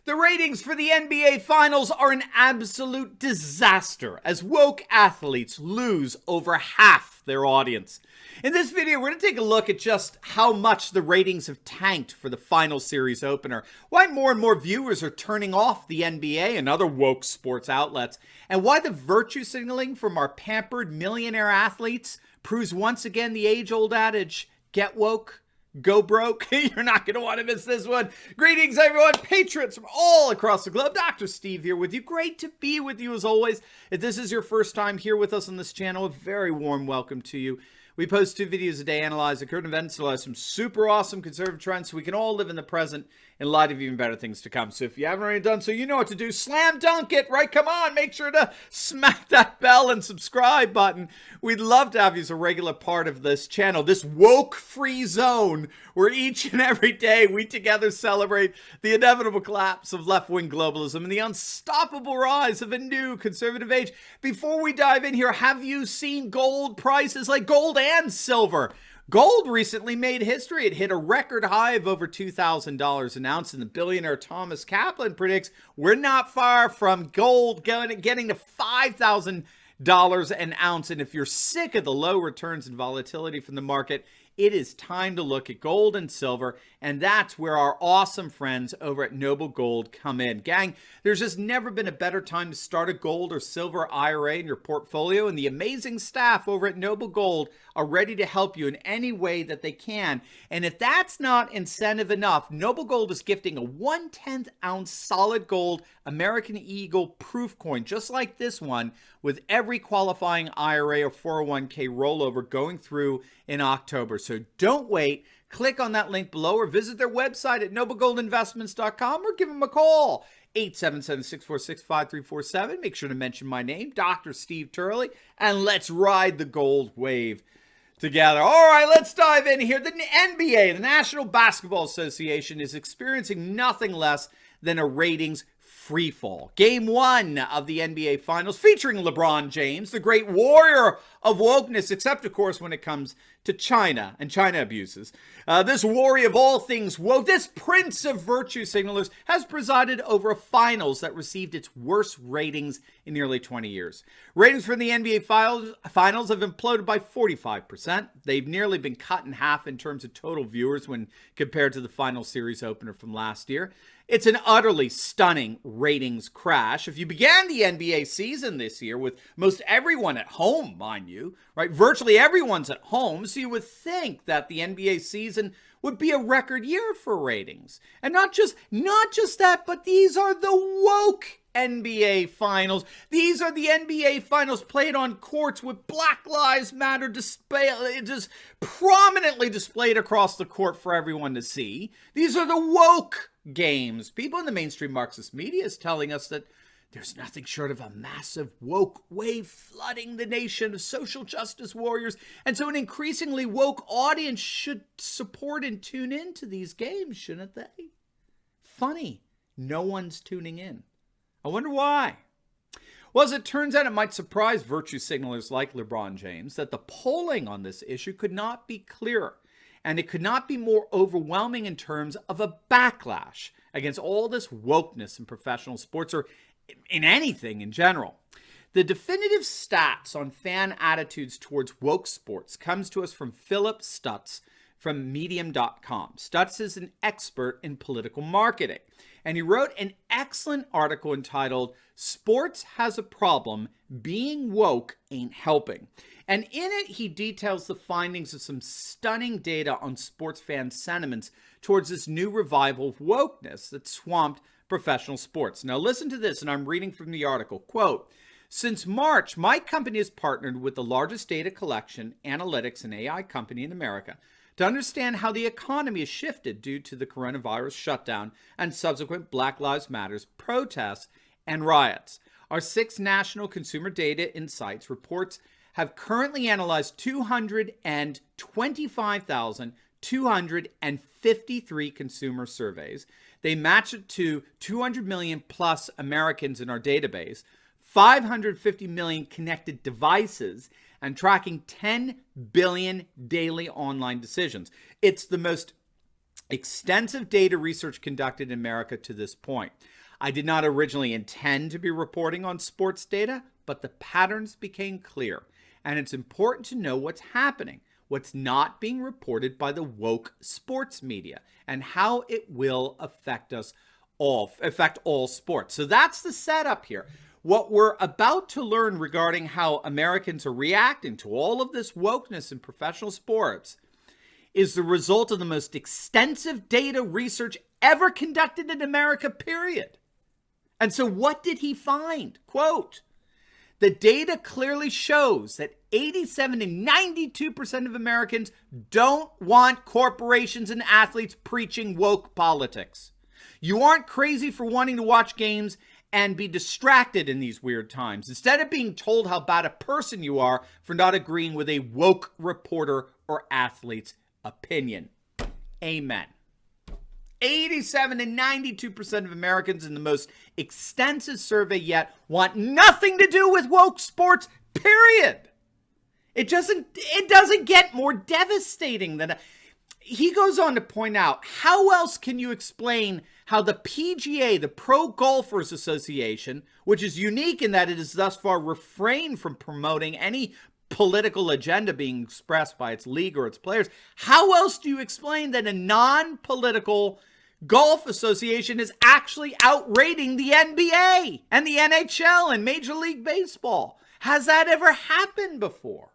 The ratings for the NBA Finals are an absolute disaster as woke athletes lose over half their audience. In this video, we're going to take a look at just how much the ratings have tanked for the final series opener, why more and more viewers are turning off the NBA and other woke sports outlets, and why the virtue signaling from our pampered millionaire athletes proves once again the age-old adage, get woke, go broke. You're not going to want to miss this one. Greetings, everyone. Patriots from all across the globe. Dr. Steve here with you. Great to be with you as always. If this is your first time here with us on this channel, a very warm welcome to you. We post 2 videos a day analyzing current events, analyze some super awesome conservative trends so we can all live in the present in light of even better things to come. So if you haven't already done so, you know what to do. Slam dunk it, right? Come on, make sure to smack that bell and subscribe button. We'd love to have you as a regular part of this channel, this woke-free zone where each and every day we together celebrate the inevitable collapse of left-wing globalism and the unstoppable rise of a new conservative age. Before we dive in here, have you seen gold prices, like gold and silver? Gold recently made history. It hit a record high of over $2,000 an ounce, and the billionaire Thomas Kaplan predicts we're not far from gold getting to $5,000 an ounce. And if you're sick of the low returns and volatility from the market, it is time to look at gold and silver, and that's where our awesome friends over at Noble Gold come in. Gang, there's just never been a better time to start a gold or silver IRA in your portfolio, and the amazing staff over at Noble Gold are ready to help you in any way that they can. And if that's not incentive enough, Noble Gold is gifting a 1/10 ounce solid gold American Eagle proof coin, just like this one, with every qualifying IRA or 401k rollover going through in October. So don't wait. Click on that link below or visit their website at noblegoldinvestments.com or give them a call. 877-646-5347. Make sure to mention my name, Dr. Steve Turley, and let's ride the gold wave together. All right, let's dive in here. The NBA, the National Basketball Association, is experiencing nothing less than a ratings free fall. Game 1 of the NBA Finals featuring LeBron James, the great warrior of wokeness, except, of course, when it comes to China and China abuses. This warrior of all things woke, this prince of virtue signalers, has presided over a finals that received its worst ratings in nearly 20 years. Ratings for the NBA finals have imploded by 45%. They've nearly been cut in half in terms of total viewers when compared to the final series opener from last year. It's an utterly stunning ratings crash. If you began the NBA season this year with most everyone at home, mind you, right? Virtually everyone's at home, so you would think that the NBA season would be a record year for ratings. And not just that, but these are the woke NBA finals. These are the NBA finals played on courts with Black Lives Matter just prominently displayed across the court for everyone to see. These are the woke games. People in the mainstream Marxist media is telling us that there's nothing short of a massive woke wave flooding the nation of social justice warriors. And so an increasingly woke audience should support and tune into these games, shouldn't they? Funny, no one's tuning in. I wonder why. Well, as it turns out, it might surprise virtue signalers like LeBron James that the polling on this issue could not be clearer. And it could not be more overwhelming in terms of a backlash against all this wokeness in professional sports or in anything in general. The definitive stats on fan attitudes towards woke sports comes to us from Philip Stutz from Medium.com. Stutz is an expert in political marketing, and he wrote an excellent article entitled "Sports Has a Problem, Being Woke Ain't Helping." And in it, he details the findings of some stunning data on sports fan sentiments towards this new revival of wokeness that swamped professional sports. Now listen to this, and I'm reading from the article. Quote, "Since March, my company has partnered with the largest data collection, analytics, and AI company in America to understand how the economy has shifted due to the coronavirus shutdown and subsequent Black Lives Matter protests and riots. Our 6 national consumer data insights reports have currently analyzed 225,253 consumer surveys. They match it to 200 million plus Americans in our database, 550 million connected devices, and tracking 10 billion daily online decisions. It's the most extensive data research conducted in America to this point. I did not originally intend to be reporting on sports data, but the patterns became clear. And it's important to know what's happening, what's not being reported by the woke sports media, and how it will affect all sports. So that's the setup here. What we're about to learn regarding how Americans are reacting to all of this wokeness in professional sports is the result of the most extensive data research ever conducted in America, period. And so what did he find? Quote, the data clearly shows that 87 to 92% of Americans don't want corporations and athletes preaching woke politics. You aren't crazy for wanting to watch games and be distracted in these weird times, instead of being told how bad a person you are for not agreeing with a woke reporter or athlete's opinion. Amen. 87 to 92% of Americans in the most extensive survey yet want nothing to do with woke sports, period. It doesn't get more devastating than he goes on to point out, how else can you explain how the PGA, the Pro Golfers Association, which is unique in that it has thus far refrained from promoting any political agenda being expressed by its league or its players, how else do you explain that a non-political golf association is actually outrating the NBA and the NHL and Major League Baseball? Has that ever happened before?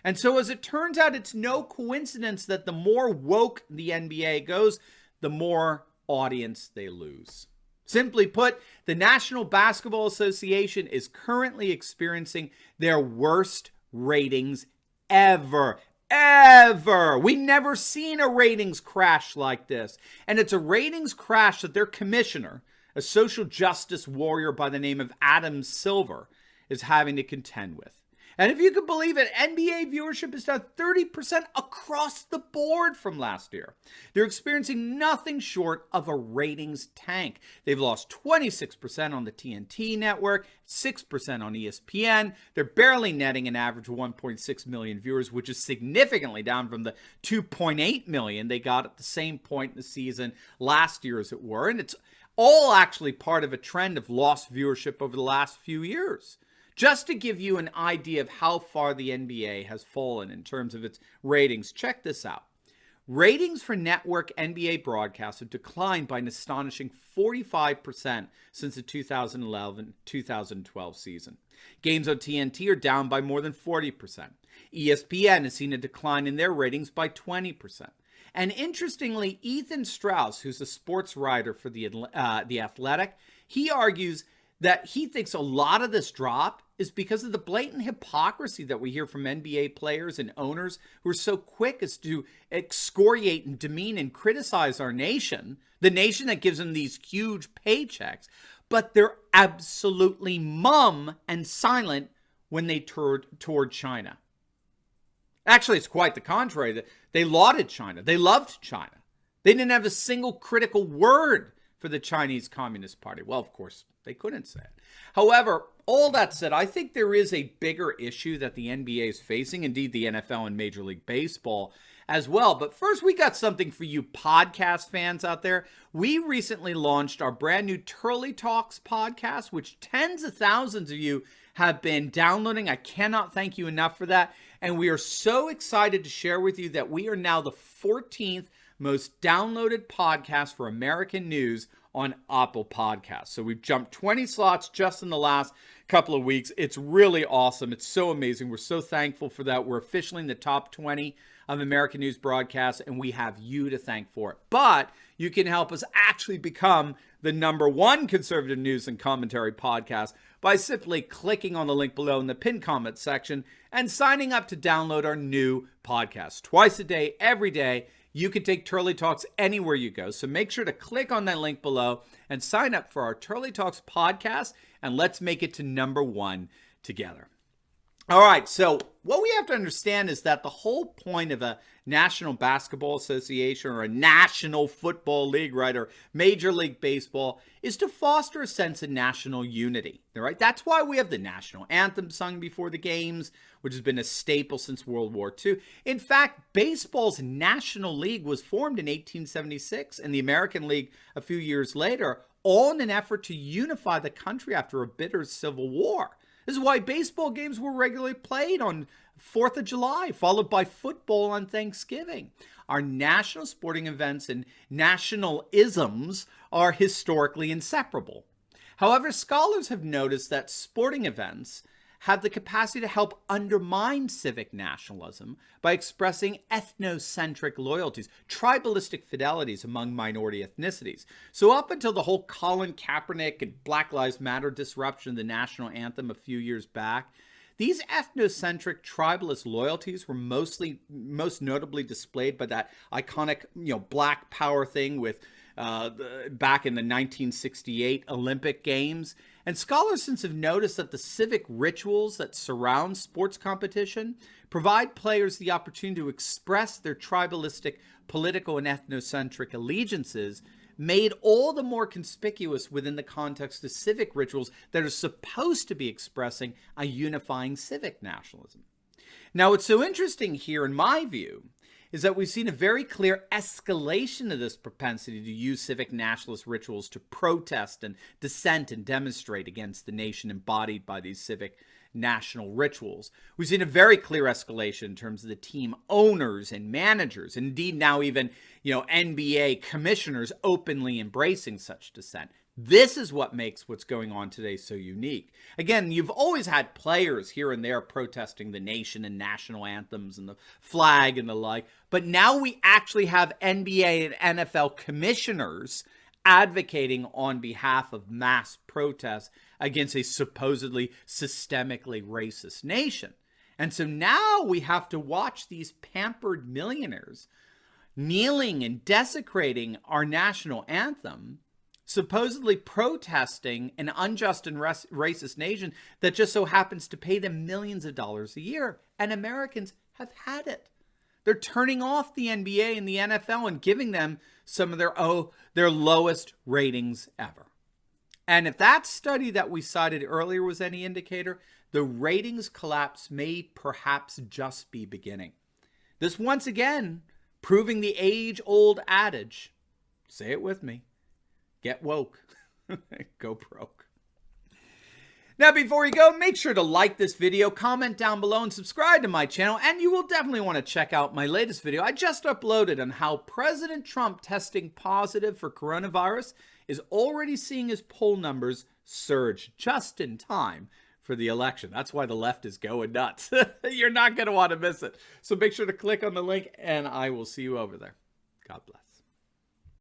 And so as it turns out, it's no coincidence that the more woke the NBA goes, the more audience they lose. Simply put, the National Basketball Association is currently experiencing their worst ratings ever. We never seen a ratings crash like this. And it's a ratings crash that their commissioner, a social justice warrior by the name of Adam Silver, is having to contend with. And if you could believe it, NBA viewership is down 30% across the board from last year. They're experiencing nothing short of a ratings tank. They've lost 26% on the TNT network, 6% on ESPN. They're barely netting an average of 1.6 million viewers, which is significantly down from the 2.8 million they got at the same point in the season last year, as it were. And it's all actually part of a trend of lost viewership over the last few years. Just to give you an idea of how far the NBA has fallen in terms of its ratings, check this out. Ratings for network NBA broadcasts have declined by an astonishing 45% since the 2011-2012 season. Games on TNT are down by more than 40%. ESPN has seen a decline in their ratings by 20%. And interestingly, Ethan Strauss, who's a sports writer for The Athletic, he argues that he thinks a lot of this drop is because of the blatant hypocrisy that we hear from NBA players and owners who are so quick as to excoriate and demean and criticize our nation, the nation that gives them these huge paychecks, but they're absolutely mum and silent when they toward China. Actually, it's quite the contrary. They lauded China. They loved China. They didn't have a single critical word for the Chinese Communist Party. Well, of course, they couldn't say it. However, all that said, I think there is a bigger issue that the NBA is facing, indeed the NFL and Major League Baseball as well. But first, we got something for you podcast fans out there. We recently launched our brand new Turley Talks podcast, which tens of thousands of you have been downloading. I cannot thank you enough for that. And we are so excited to share with you that we are now the 14th most downloaded podcast for American news on Apple Podcasts. So we've jumped 20 slots just in the last couple of weeks. It's really awesome. It's so amazing. We're so thankful for that. We're officially in the top 20 of American news broadcasts, and we have you to thank for it. But you can help us actually become the #1 conservative news and commentary podcast by simply clicking on the link below in the pinned comment section and signing up to download our new podcast. Twice a day, every day. You can take Turley Talks anywhere you go. So make sure to click on that link below and sign up for our Turley Talks podcast, and let's make it to #1 together. All right, so what we have to understand is that the whole point of a National Basketball Association or a National Football League, right, or Major League Baseball is to foster a sense of national unity, right? That's why we have the national anthem sung before the games, which has been a staple since World War II. In fact, baseball's National League was formed in 1876 and the American League a few years later, all in an effort to unify the country after a bitter civil war. This is why baseball games were regularly played on 4th of July, followed by football on Thanksgiving. Our national sporting events and nationalisms are historically inseparable. However, scholars have noticed that sporting events have the capacity to help undermine civic nationalism by expressing ethnocentric loyalties, tribalistic fidelities among minority ethnicities. So up until the whole Colin Kaepernick and Black Lives Matter disruption of the national anthem a few years back, these ethnocentric tribalist loyalties were most notably displayed by that iconic, Black Power thing with back in the 1968 Olympic Games. And scholars since have noticed that the civic rituals that surround sports competition provide players the opportunity to express their tribalistic, political, and ethnocentric allegiances, made all the more conspicuous within the context of civic rituals that are supposed to be expressing a unifying civic nationalism. Now, what's so interesting here, in my view, is that we've seen a very clear escalation of this propensity to use civic nationalist rituals to protest and dissent and demonstrate against the nation embodied by these civic national rituals. We've seen a very clear escalation in terms of the team owners and managers, and indeed now even, NBA commissioners openly embracing such dissent. This is what makes what's going on today so unique. Again, you've always had players here and there protesting the nation and national anthems and the flag and the like, but now we actually have NBA and NFL commissioners advocating on behalf of mass protests against a supposedly systemically racist nation. And so now we have to watch these pampered millionaires kneeling and desecrating our national anthem, supposedly protesting an unjust and racist nation that just so happens to pay them millions of dollars a year. And Americans have had it. They're turning off the NBA and the NFL and giving them some of their lowest ratings ever. And if that study that we cited earlier was any indicator, the ratings collapse may perhaps just be beginning. This once again proving the age-old adage, say it with me, get woke, go broke. Now, before you go, make sure to like this video, comment down below, and subscribe to my channel. And you will definitely want to check out my latest video I just uploaded on how President Trump testing positive for coronavirus is already seeing his poll numbers surge just in time for the election. That's why the left is going nuts. You're not going to want to miss it. So make sure to click on the link, and I will see you over there. God bless.